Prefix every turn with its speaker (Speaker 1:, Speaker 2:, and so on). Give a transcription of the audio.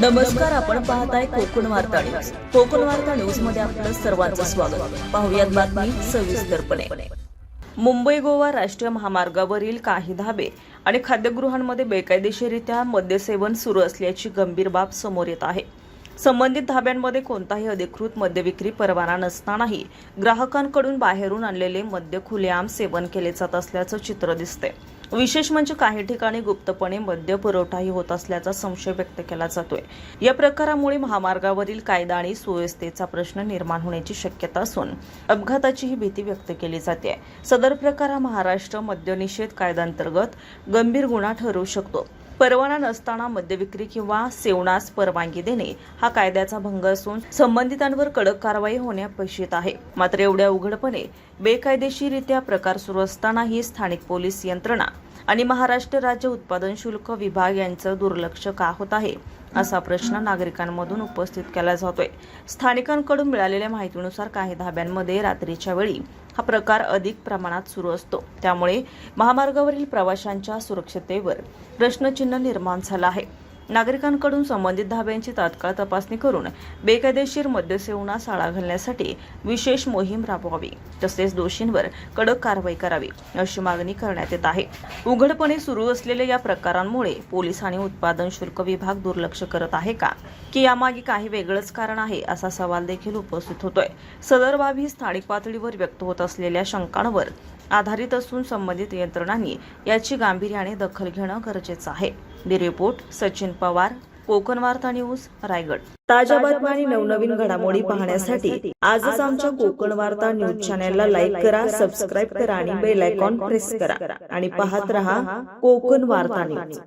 Speaker 1: नमस्कार, आपण पाहताय कोकण वार्ता न्यूज. कोकण वार्ता न्यूज मध्ये आपलं सर्वांचं स्वागत. पाहुयात बातमी सविस्तरपणे. मुंबई गोवा राष्ट्रीय महामार्गावरील काही धाबे आणि खाद्यगृहांमध्ये बेकायदेशीररित्या मद्यसेवन सुरू असल्याची गंभीर बाब समोर येत आहे. संबंधित धाब्यांमध्ये कोणताही अधिकृत मद्यविक्री परवाना नसतानाही ग्राहकांकडून बाहेरून आणलेले मद्य खुलेआम सेवन केले जात असल्याचं चित्र दिसते. विशेष म्हणजे काही ठिकाणी गुप्तपणे मद्य पुरवठाही होत असल्याचा संशय व्यक्त केला जातोय. या प्रकारामुळे महामार्गावरील कायदा आणि सुव्यवस्थेचा प्रश्न निर्माण होण्याची शक्यता असून अपघाताचीही भीती व्यक्त केली जाते. सदर प्रकार हा महाराष्ट्र मद्यनिषेध कायद्याअंतर्गत गंभीर गुन्हा ठरू शकतो. परवाना नसताना मद्यविक्री किंवा सेवनास परवानगी देणे हा कायद्याचा भंग असून संबंधितांवर कडक कारवाई होणे अपेक्षित आहे. मात्र एवढ्या उघडपणे बेकायदेशीररित्या प्रकार सुरू असतानाही स्थानिक पोलीस यंत्रणा आणि महाराष्ट्र राज्य उत्पादन शुल्क विभाग यांचं दुर्लक्ष का होत आहे असा प्रश्न नागरिकांमधून उपस्थित केला जातोय. स्थानिकांकडून मिळालेल्या माहितीनुसार काही धाब्यांमध्ये रात्रीच्या वेळी हा प्रकार अधिक प्रमाणात सुरू असतो. त्यामुळे महामार्गावरील प्रवाशांच्या सुरक्षिततेवर प्रश्नचिन्ह निर्माण झालं आहे. नागरिकांकडून संबंधित धाब्यांची तात्काळ तपासणी करून बेकायदेशीर मद्यसेवनास आळा घालण्यासाठी विशेष मोहीम राबवावी, तसेच दोषींवर कडक कारवाई करावी अशी मागणी करण्यात येत आहे. उघडपणे सुरू असलेल्या या प्रकारांमुळे पोलीस आणि उत्पादन शुल्क विभाग दुर्लक्ष करत आहे का, की यामागे काही वेगळंच कारण आहे असा सवाल देखील उपस्थित होतोय. सदर बाब ही स्थानिक पातळीवर व्यक्त होत असलेल्या शंकांवर आधारित असून संबंधित यंत्रणांनी याची गांभीर्याने दखल घेणं गरजेचं आहे. ब्युरो रिपोर्ट सचिन पवार, कोकण वार्ता न्यूज, रायगड. ताज्या बातम्या आणि नवनवीन घडामोडी पाहण्यासाठी आजच आमच्या कोकण वार्ता न्यूज चॅनलला लाईक करा, सबस्क्राईब करा आणि बेल आयकॉन प्रेस करा आणि पाहत रहा कोकण वार्ता न्यूज.